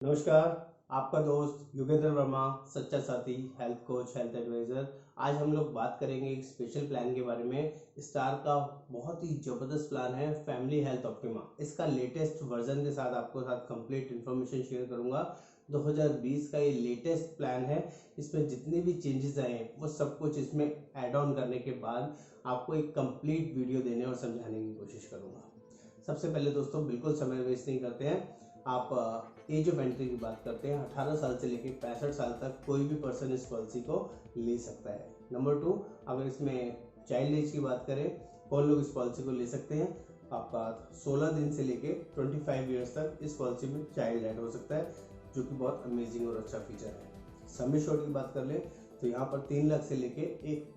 नमस्कार। आपका दोस्त योगेंद्र वर्मा, सच्चा साथी, हेल्थ कोच, हेल्थ एडवाइजर। आज हम लोग बात करेंगे एक स्पेशल प्लान के बारे में। स्टार का बहुत ही जबरदस्त प्लान है फैमिली हेल्थ ऑप्टिमा। इसका लेटेस्ट वर्जन के साथ आपको साथ कंप्लीट इन्फॉर्मेशन शेयर करूंगा। 2020 का ये लेटेस्ट प्लान है। इसमें जितने भी चेंजेस आए हैं वो सब कुछ इसमें ऐड ऑन करने के बाद आपको एक कंप्लीट वीडियो देने और समझाने की कोशिश करूंगा। सबसे पहले दोस्तों बिल्कुल समय वेस्ट नहीं करते हैं। आप एज ऑफ एंट्री की बात करते हैं। 18 साल से लेकर 65 साल तक कोई भी पर्सन इस पॉलिसी को ले सकता है। नंबर 2, अगर इसमें चाइल्ड एज की बात करें, कौन लोग इस पॉलिसी को ले सकते हैं। आपका 16 दिन से लेके 25 ईयर्स तक इस पॉलिसी में चाइल्ड ऐड हो सकता है, जो कि बहुत अमेजिंग और अच्छा फीचर है। सम एश्योर्ड की बात कर ले तो यहाँ पर 3 लाख से लेके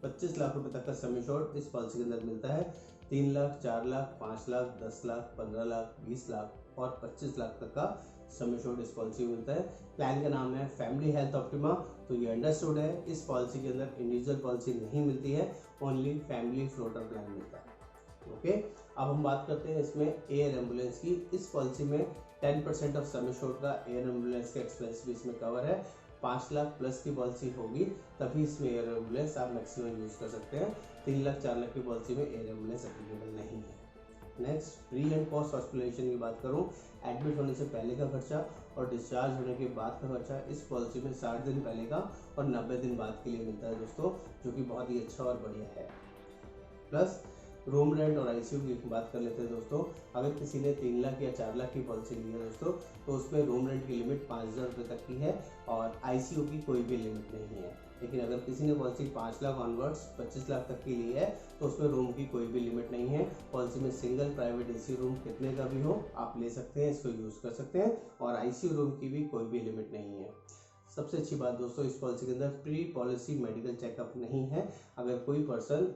25 लाख रुपए तक का सम एश्योर्ड इस पॉलिसी के अंदर मिलता है। 3 लाख, 4 लाख, 5 लाख, 10 लाख, 15 लाख, 20 लाख और 25 लाख तक का सम एश्योर्ड इस पॉलिसी में मिलता है। प्लान का नाम है फैमिली हेल्थ ऑप्टिमा। तो ये अंडरस्टूड है, इस पॉलिसी के अंदर इंडिविजुअल पॉलिसी नहीं मिलती है, ओनली फैमिली फ्लोटर प्लान मिलता है। ओके, अब हम बात करते हैं इसमें एयर एम्बुलेंस की। इस पॉलिसी में 10% ऑफ सम एश्योर्ड का एयर एम्बुलेंस का एक्सपेंस भी इसमें कवर है। 5 लाख प्लस की पॉलिसी होगी तभी इसमें एयर एम्बुलेंस आप मैक्सिमम यूज कर सकते हैं। 3 लाख 4 लाख की पॉलिसी में एयर एम्बुलेंस एप्लीकेबल नहीं है। Next, pre and post hospitalisation की बात करूं, एडमिट होने से पहले का खर्चा और डिस्चार्ज होने के बाद का खर्चा इस पॉलिसी में 60 दिन पहले का और 90 दिन बाद के लिए मिलता है दोस्तों, जो कि बहुत ही अच्छा और बढ़िया है। प्लस रूम रेंट और आईसीयू की बात कर लेते हैं दोस्तों। अगर किसी ने 3 लाख या 4 लाख की पॉलिसी ली है दोस्तों, तो उसमें रूम रेंट की लिमिट 5,000 रुपये तक की है और आईसीयू की कोई भी लिमिट नहीं है। लेकिन अगर किसी ने पॉलिसी 5 लाख ऑनवर्ड्स 25 लाख तक की ली है तो उसमें रूम की कोई भी लिमिट नहीं है। पॉलिसी में सिंगल प्राइवेट एसी रूम कितने का भी हो आप ले सकते हैं, इसको यूज़ कर सकते हैं और आईसीयू रूम की भी कोई भी लिमिट नहीं है। सबसे अच्छी बात दोस्तों, इस पॉलिसी के अंदर प्री पॉलिसी मेडिकल चेकअप नहीं है। अगर कोई पर्सन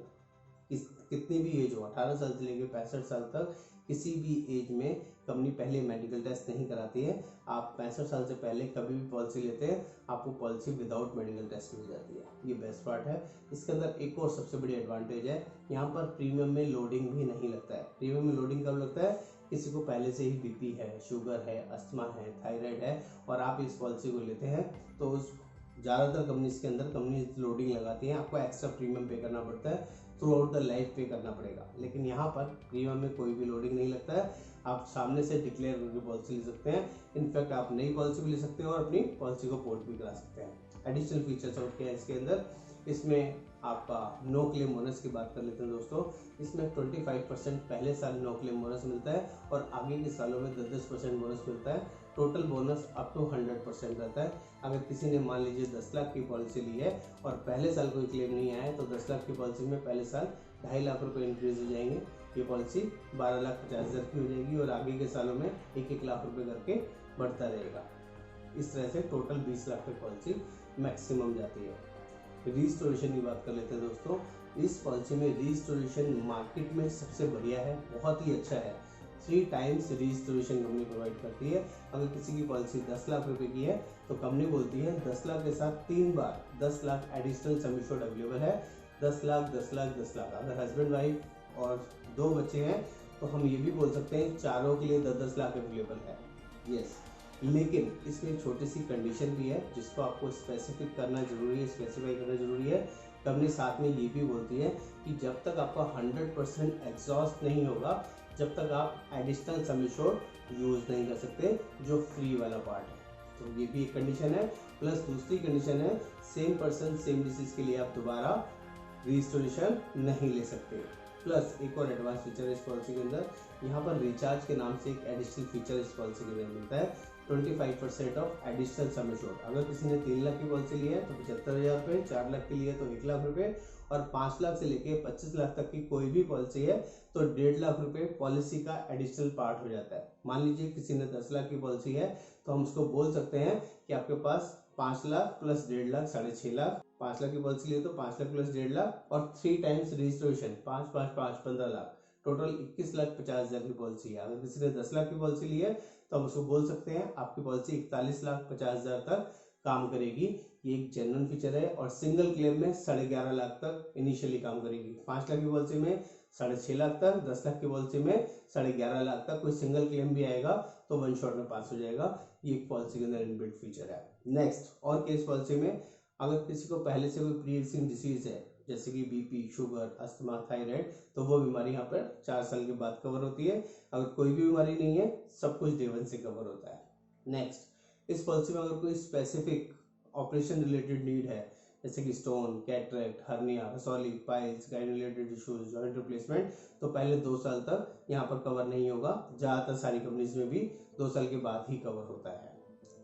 कितनी भी एज हो, 18 साल से लेकर 65 साल तक, किसी भी एज में कंपनी पहले मेडिकल टेस्ट नहीं कराती है। आप 65 साल से पहले कभी भी पॉलिसी लेते हैं आपको पॉलिसी विदाउट मेडिकल टेस्ट मिल जाती है। ये बेस्ट पार्ट है। इसके अंदर एक और सबसे बड़ी एडवांटेज है, यहाँ पर प्रीमियम में लोडिंग भी नहीं लगता है। प्रीमियम में लोडिंग कब लगता है, किसी को पहले से ही बीपी है, शुगर है, अस्थमा है, थायराइड है और आप इस पॉलिसी को लेते हैं तो उस ज़्यादातर कंपनीज के अंदर कंपनी लोडिंग लगाती हैं, आपको एक्स्ट्रा प्रीमियम पे करना पड़ता है, थ्रू आउट द लाइफ पे करना पड़ेगा। लेकिन यहाँ पर प्रीमियम में कोई भी लोडिंग नहीं लगता है, आप सामने से डिक्लेयर करके पॉलिसी ले सकते हैं। इनफैक्ट आप नई पॉलिसी भी ले सकते हैं और अपनी पॉलिसी को पोर्ट भी करा सकते हैं। एडिशनल फीचर्स और क्या है इसके अंदर, इसमें आपका नो क्लेम बोनस की बात कर लेते हैं दोस्तों। इसमें 25% पहले साल नो क्लेम बोनस मिलता है और आगे के सालों में 10% बोनस मिलता है। टोटल बोनस अप टू 100% रहता है। अगर किसी ने मान लीजिए 10 लाख की पॉलिसी ली है और पहले साल कोई क्लेम नहीं आया है तो 10 लाख की पॉलिसी में पहले साल 2.5 लाख रुपए इंक्रीज हो जाएंगे। ये पॉलिसी 12,50,000 की हो जाएगी और आगे के सालों में 1-1 लाख रुपए करके बढ़ता रहेगा। इस तरह से टोटल 20 लाख तक पॉलिसी मैक्सिमम जाती है। रीस्टोरेशन की बात कर लेते हैं दोस्तों। इस पॉलिसी में रीस्टोरेशन मार्केट में सबसे बढ़िया है, बहुत ही अच्छा है। 3 टाइम्स रीस्टोरेशन कंपनी प्रोवाइड करती है। अगर किसी की पॉलिसी 10 लाख रुपए की है तो कंपनी बोलती है 10 लाख के साथ 3 बार 10 lakh additional sum assured available है। 10 लाख, 10 लाख, 10 लाख। अगर हस्बैंड वाइफ और 2 बच्चे हैं तो हम ये भी बोल सकते हैं चारों के लिए 10-10 लाख अवेलेबल है। यस, लेकिन इसमें एक छोटी सी कंडीशन भी है जिसको आपको स्पेसिफिक करना जरूरी है, स्पेसिफाई करना जरूरी है। कंपनी साथ में ये भी बोलती है कि जब तक आपका 100% एग्जॉस्ट नहीं होगा, जब तक आप एडिशनल सम एश्योर्ड यूज नहीं कर सकते, जो फ्री वाला पार्ट है। तो ये भी एक कंडीशन है। प्लस दूसरी कंडीशन है, सेम पर्सन सेम डिसीज के लिए आप दोबारा रिस्टोरेशन नहीं ले सकते। प्लस एक और एडवांस फीचर इस पॉलिसी के अंदर, यहाँ पर रिचार्ज के नाम से एक एडिशनल फीचर इस पॉलिसी के अंदर मिलता है। 25% ऑफ एडिशनल सम एश्योर्ड। अगर किसी ने 3 लाख की पॉलिसी ली है तो 75,000 रुपये, 4 लाख की ली है तो 1 लाख रुपये और 5 लाख से लेके 25 लाख तक की कोई भी पॉलिसी है तो 1.5 लाख रुपये पॉलिसी का एडिशनल पार्ट हो जाता है। मान लीजिए किसी ने 10 लाख की पॉलिसी है तो हम उसको बोल सकते हैं कि आपके पास 5 लाख प्लस 1.5 लाख 6.5 लाख, 5 लाख की पॉलिसी लिए तो 5 लाख प्लस 1.5 लाख और 3 टाइम्स रजिस्ट्रेशन 5, 5, 5, 15 लाख, टोटल 21,50,000 की पॉलिसी है। अगर किसी ने 10 लाख की पॉलिसी ली है तो हम उसको बोल सकते हैं आपकी पॉलिसी 41,50,000 तक काम करेगी। ये एक जेन्युइन फीचर है और सिंगल क्लेम में 11.5 लाख तक इनिशियली काम करेगी। 5 लाख की पॉलिसी में 6.5 लाख तक, 10 लाख की पॉलिसी में 11.5 लाख तक। कोई सिंगल क्लेम भी आएगा तो वन शॉट में पास हो जाएगा। ये एक पॉलिसी के अंदर इनबिल्ट फीचर है। नेक्स्ट, और केस पॉलिसी में अगर किसी को पहले से कोई प्री एक्जिस्टिंग डिसीज है जैसे कि बीपी, शुगर, अस्थमा, थायराइड, तो वो बीमारी यहाँ पर 4 साल के बाद कवर होती है। अगर कोई भी बीमारी नहीं है, सब कुछ डे 1 से कवर होता है। नेक्स्ट, इस पॉलिसी में अगर कोई स्पेसिफिक ऑपरेशन रिलेटेड नीड है जैसे कि स्टोन, कैटरेक्ट, हर्निया, रसौली, piles, gyne related issues, joint replacement, तो पहले 2 साल तक यहाँ पर कवर नहीं होगा। ज़्यादातर सारी कंपनीज में भी 2 साल के बाद ही कवर होता है।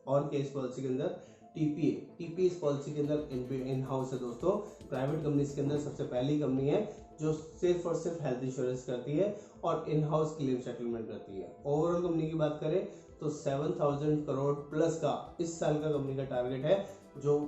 और केस पॉलिसी के अंदर टीपीए इस पॉलिसी के अंदर इन हाउस है दोस्तों। प्राइवेट कंपनीज के अंदर सबसे पहली कंपनी है जो सिर्फ और सिर्फ हेल्थ इंश्योरेंस करती है और इन हाउस क्लेम सेटलमेंट करती है। ओवरऑल कंपनी की बात करें तो 7,000 करोड़ प्लस का इस साल का कंपनी का टारगेट है, जो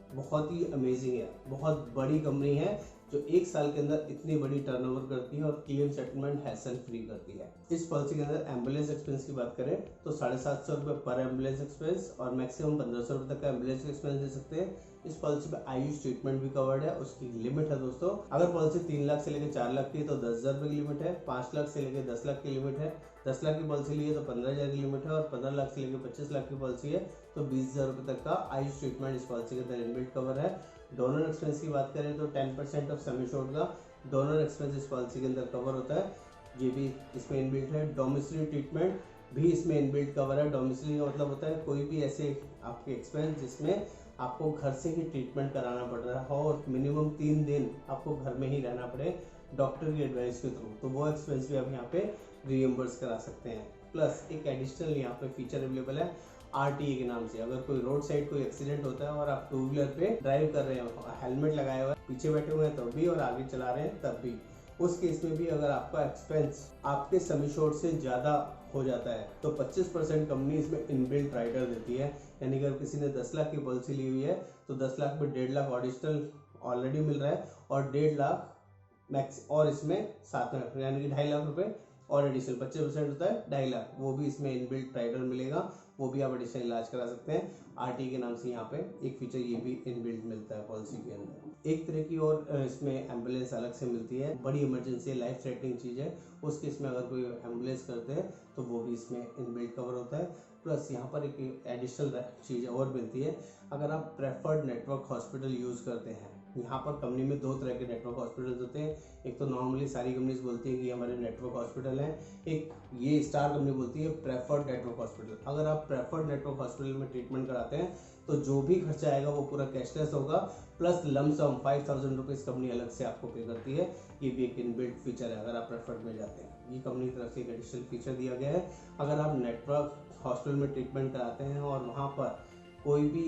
बहुत ही अमेजिंग है। बहुत बड़ी कंपनी है जो 1 साल के अंदर इतनी बड़ी टर्नओवर करती है और क्लेम सेटलमेंट हैसल फ्री करती है। इस पॉलिसी के अंदर एम्बुलेंस एक्सपेंस की बात करें तो 750 रुपये पर एम्बुलेंस एक्सपेंस और मैक्सिमम 1500 रुपये तक का एम्बुलेंस एक्सपेंस दे सकते हैं। इस पॉलिसी में आयुष ट्रीटमेंट भी कवर्ड है, उसकी लिमिट है दोस्तों। अगर पॉलिसी 3 लाख से लेकर 4 लाख की है तो 10,000 रुपये की लिमिट है, 5 लाख से लेकर 10 लाख की लिमिट है, 10 लाख की पॉलिसी ली है तो 15,000 की लिमिट है और 15 लाख से लेकर 25 लाख की पॉलिसी है तो 20,000 रुपये तक का आयुष ट्रीटमेंट इस पॉलिसी के अंदर इनबिल्ट कवर है। डोनर एक्सपेंस की बात करें तो 10% ऑफ सम एश्योर्ड का डोनर एक्सपेंस इस पॉलिसी के अंदर कवर होता है, ये भी इसमें इनबिल्ट है। डोमिसिलरी ट्रीटमेंट भी इसमें इनबिल्ट कवर है। डोमिसिलरी का मतलब होता है कोई भी ऐसे आपके एक्सपेंस जिसमें आपको घर से ही ट्रीटमेंट कराना पड़ रहा हो और मिनिमम 3 दिन आपको घर में ही रहना पड़े डॉक्टर की एडवाइस के थ्रू, तो वो एक्सपेंस भी आप यहाँ पे रीइंबर्स करा सकते हैं। प्लस एक एडिशनल यहाँ पे फीचर अवेलेबल है आरटीए के नाम से। अगर कोई रोड साइड कोई एक्सीडेंट होता है और आप 2 व्हीलर पे ड्राइव कर रहे हो, हेलमेट लगाए हुए पीछे बैठे हुए हैं तब भी और आगे चला रहे हैं तब भी, उस केस में भी अगर आपका एक्सपेंस आपके सम एश्योर्ड से ज़्यादा हो जाता है तो 25% कंपनी इसमें इनबिल्ट राइडर देती है। यानी कि अगर किसी ने 10 लाख की पॉलिसी ली हुई है तो 10 लाख में 1.5 लाख ऑडिशनल ऑलरेडी मिल रहा है और 1.5 लाख मैक्स और इसमें साथ में यानी कि 2.5 लाख रुपए और एडिशनल 25% होता है 2.5 लाख, वो भी इसमें इनबिल्ट राइडर मिलेगा, वो भी आप एडिशनल इलाज करा सकते हैं। आरटी के नाम से यहाँ पे एक फीचर ये भी इनबिल्ट मिलता है पॉलिसी के अंदर। एक तरह की और इसमें एम्बुलेंस अलग से मिलती है, बड़ी इमरजेंसी लाइफ थ्रेटनिंग चीज़ है, उस केस में अगर कोई एम्बुलेंस करते हैं तो वो भी इसमें इनबिल्ट कवर होता है। प्लस यहाँ पर एक एडिशनल चीज़ और मिलती है, अगर आप प्रेफर्ड नेटवर्क हॉस्पिटल यूज़ करते हैं। यहाँ पर कंपनी में 2 तरह के नेटवर्क हॉस्पिटल्स होते हैं। एक तो नॉर्मली सारी कंपनीज बोलती है कि हमारे नेटवर्क हॉस्पिटल हैं, एक ये स्टार कंपनी बोलती है प्रेफर्ड नेटवर्क हॉस्पिटल। अगर आप प्रेफर्ड नेटवर्क हॉस्पिटल में ट्रीटमेंट कराते हैं तो जो भी खर्चा आएगा वो पूरा कैशलेस होगा, प्लस लमसम 5,000 रुपीज़ कंपनी अलग से आपको पे करती है। ये भी एक इनबिल्ट फीचर है अगर आप प्रेफर्ड में जाते हैं, ये कंपनी की तरफ से एक एडिशनल फीचर दिया गया है। अगर आप नेटवर्क हॉस्पिटल में ट्रीटमेंट कराते हैं और वहाँ पर कोई भी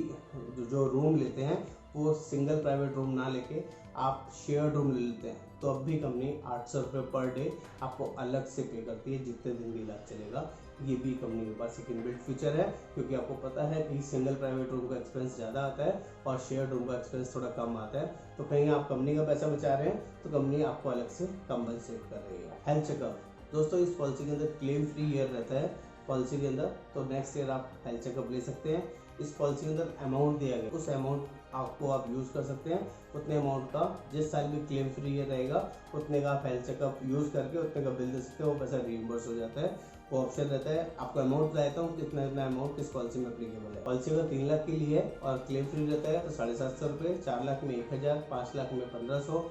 जो रूम लेते हैं वो सिंगल प्राइवेट रूम ना लेके आप शेयर्ड रूम ले लेते हैं तो अब भी कंपनी 800 रुपये पर डे आपको अलग से पे करती है जितने दिन भी इलाज चलेगा। ये भी कंपनी के पास एक इनबिल्ट फीचर है, क्योंकि आपको पता है कि सिंगल प्राइवेट रूम का एक्सपेंस ज़्यादा आता है और शेयर्ड रूम का एक्सपेंस थोड़ा कम आता है, तो कहीं आप कंपनी का पैसा बचा रहे हैं तो कंपनी आपको अलग से कंपनसेट कर रही है। हेल्थ चेकअप दोस्तों, इस पॉलिसी के अंदर क्लेम फ्री ईयर रहता है पॉलिसी के अंदर, तो नेक्स्ट ईयर आप हेल्थ चेकअप ले सकते हैं। इस पॉलिसी के अंदर अमाउंट दिया गया, उस अमाउंट आपको आप यूज़ कर सकते हैं, उतने अमाउंट का जिस साल भी क्लेम फ्री ईयर रहेगा उतने का आप हेल्थ चेकअप यूज़ करके उतने का बिल दे सकते हैं, वो पैसा रीइंबर्स हो जाता है। वो ऑप्शन रहता है, आपको अमाउंट बताता हूँ कितना कितना अमाउंट किस पॉलिसी में अप्लीकेबल है। पॉलिसी अगर 3 लाख के लिए है और क्लेम फ्री रहता है तो 750 रुपये, 4 लाख में 1,000, 5 लाख में 1,500,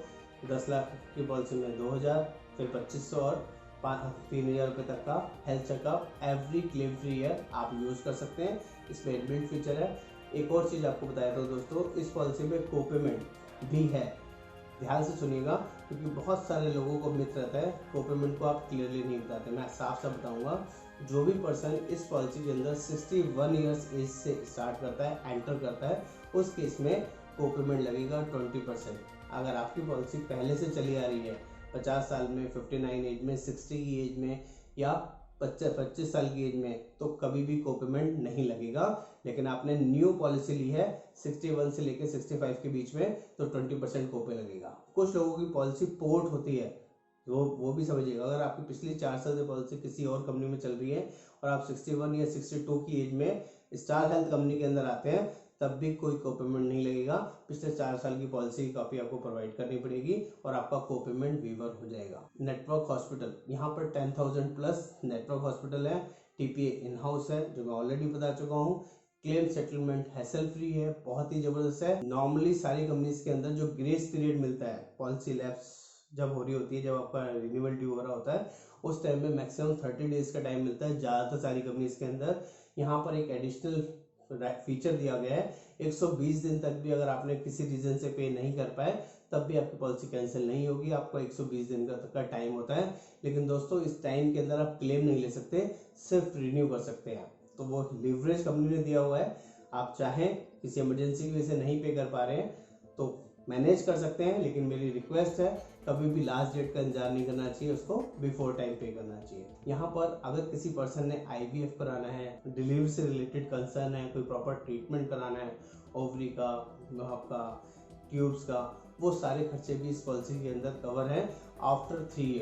10 लाख की पॉलिसी में 2,000, फिर 2,500 और 3,000 रुपये तक का health checkup every claim free year आप यूज़ कर सकते हैं। इसमें इनबिल्ट फीचर है। एक और चीज़ आपको बताया था दोस्तों, इस पॉलिसी में कोपेमेंट भी है, ध्यान से सुनिएगा क्योंकि बहुत सारे लोगों को मिथ रहता है कोपेमेंट को आप क्लियरली नहीं बताते। मैं साफ साफ बताऊंगा, जो भी पर्सन इस पॉलिसी के अंदर 61 ईयर्स एज से स्टार्ट करता है, एंटर करता है, उस केस में कोपेमेंट लगेगा 20%। अगर आपकी पॉलिसी पहले से चली आ रही है 50 साल में, 59 एज में, 60 की एज में या 25 साल की एज में, तो कभी भी कोपेमेंट नहीं लगेगा। लेकिन आपने न्यू पॉलिसी ली है 61 से लेकर 65 के बीच में तो 20% कोपे लगेगा। कुछ लोगों की पॉलिसी पोर्ट होती है, वो भी समझिएगा। अगर आपकी पिछली 4 साल से पॉलिसी किसी और कंपनी में चल रही है और आप 61 या 62 की एज में स्टार हेल्थ कंपनी के अंदर आते हैं तब भी कोई कोपेमेंट नहीं लगेगा। पिछले 4 साल की पॉलिसी की कॉपी आपको प्रोवाइड करनी पड़ेगी और आपका कोपेमेंट वेवर हो जाएगा। नेटवर्क हॉस्पिटल, यहाँ पर 10,000 प्लस नेटवर्क हॉस्पिटल है। टीपीए इन हाउस है जो मैं ऑलरेडी बता चुका हूँ। क्लेम सेटलमेंट हैसल फ्री है, बहुत ही जबरदस्त है। नॉर्मली सारी कंपनीज के अंदर जो ग्रेस पीरियड मिलता है पॉलिसी लैप्स जब हो रही होती है, जब आपका रिन्यूअल ड्यू हो रहा होता है, उस टाइम में मैक्सिमम 30 डेज का टाइम मिलता है ज़्यादातर सारी कंपनीज के अंदर। यहाँ पर एक एडिशनल फीचर दिया गया है, 120 दिन तक भी अगर आपने किसी रीजन से पे नहीं कर पाए तब भी आपकी पॉलिसी कैंसिल नहीं होगी। आपको 120 दिन का टाइम होता है, लेकिन दोस्तों इस टाइम के अंदर आप क्लेम नहीं ले सकते, सिर्फ रिन्यू कर सकते हैं। तो वो लिवरेज कंपनी ने दिया हुआ है, आप चाहें किसी इमरजेंसी की वजह से नहीं पे कर पा रहे हैं तो मैनेज कर सकते हैं, लेकिन मेरी रिक्वेस्ट है कभी भी लास्ट डेट का इंतजार नहीं करना चाहिए, उसको बिफोर टाइम पे करना चाहिए। यहाँ पर अगर किसी पर्सन ने IVF कराना है, डिलीवरी से रिलेटेड कंसर्न है, कोई प्रॉपर ट्रीटमेंट कराना है, ओवरी का, आपका ट्यूब्स का, वो सारे खर्चे भी इस पॉलिसी के अंदर कवर है। आफ्टर 3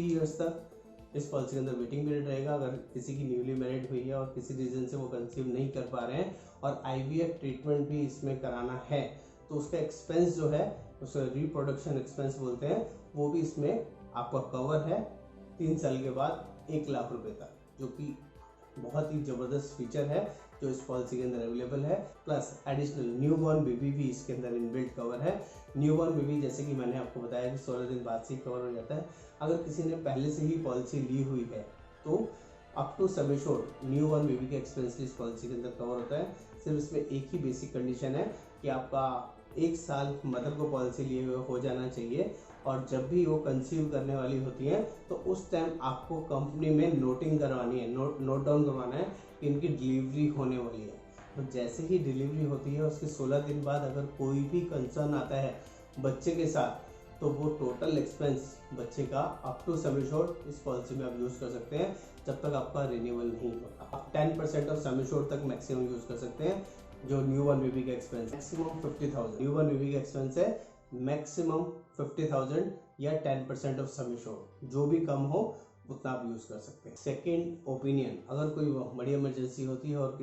इयर्स तक इस पॉलिसी के अंदर वेटिंग पीरियड रहेगा। अगर किसी की न्यूली मैरिड हुई है और किसी रीजन से वो कंसीव नहीं कर पा रहे हैं और IVF ट्रीटमेंट भी इसमें कराना है, तो उसका एक्सपेंस जो है उसे रिप्रोडक्शन एक्सपेंस बोलते हैं, वो भी इसमें आपका कवर है 3 साल के बाद 1 लाख रुपए तक, जो कि बहुत ही ज़बरदस्त फीचर है जो इस पॉलिसी के अंदर अवेलेबल है। प्लस एडिशनल न्यूबॉर्न बेबी भी इसके अंदर इनबिल्ट कवर है। न्यूबॉर्न बेबी जैसे कि मैंने आपको बताया कि 16 दिन बाद से कवर हो जाता है। अगर किसी ने पहले से ही पॉलिसी ली हुई है तो up to sum assured newborn baby के एक्सपेंस इस पॉलिसी के अंदर कवर होता है। सिर्फ इसमें एक ही बेसिक कंडीशन है कि आपका 1 साल मदर को पॉलिसी लिए हुए हो जाना चाहिए, और जब भी वो कंसीव करने वाली होती हैं तो उस टाइम आपको कंपनी में नोटिंग करवानी है, नोट डाउन करवाना है कि इनकी डिलीवरी होने वाली है। तो जैसे ही डिलीवरी होती है उसके 16 दिन बाद अगर कोई भी कंसर्न आता है बच्चे के साथ, तो वो टोटल एक्सपेंस बच्चे का अप टू सम एश्योर्ड इस पॉलिसी में आप यूज़ कर सकते हैं जब तक आपका रिन्यूअल नहीं होता। आप 10% ऑफ सम एश्योर्ड तक मैक्सिमम यूज़ कर सकते हैं। जो न्यूबॉर्न बेबी का एक्सपेंस मैक्सिमम 50,000, न्यूबॉर्न बेबी का एक्सपेंस है मैक्सिमम 50,000 या 10% ऑफ सम एश्योर्ड, जो भी कम हो उतना आप यूज़ कर सकते हैं। सेकेंड ओपिनियन, अगर कोई बड़ी इमरजेंसी होती है और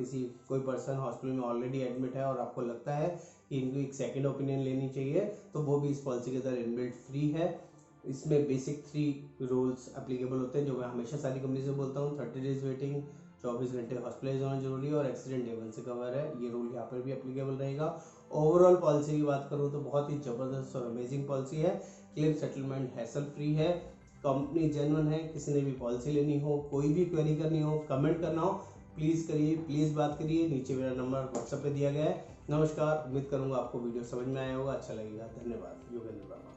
कोई पर्सन हॉस्पिटल में ऑलरेडी एडमिट है और आपको लगता है कि इनको एक सेकेंड ओपिनियन लेनी चाहिए, तो वो भी इस पॉलिसी के अंदर इनबिल्ट फ्री है। इसमें बेसिक 3 रूल्स एप्लीकेबल होते हैं जो मैं हमेशा सारी कंपनी से बोलता हूँ। 30 डेज वेटिंग, 24 घंटे हॉस्पिटलाइज होना जरूरी है और एक्सीडेंट डे 1 से कवर है। ये रूल यहाँ पर भी एप्लीकेबल रहेगा। ओवरऑल पॉलिसी की बात करूँ तो बहुत ही ज़बरदस्त और अमेजिंग पॉलिसी है। क्लेम सेटलमेंट हैसल फ्री है, कंपनी जेन्युइन है। किसी ने भी पॉलिसी लेनी हो, कोई भी क्वेरी करनी हो, कमेंट करना हो, प्लीज़ करिए, प्लीज़ बात करिए। नीचे मेरा नंबर व्हाट्सएप पे दिया गया है। नमस्कार, उम्मीद करूँगा आपको वीडियो समझ में आया होगा, अच्छा लगेगा। धन्यवाद। योगेंद्र वर्मा।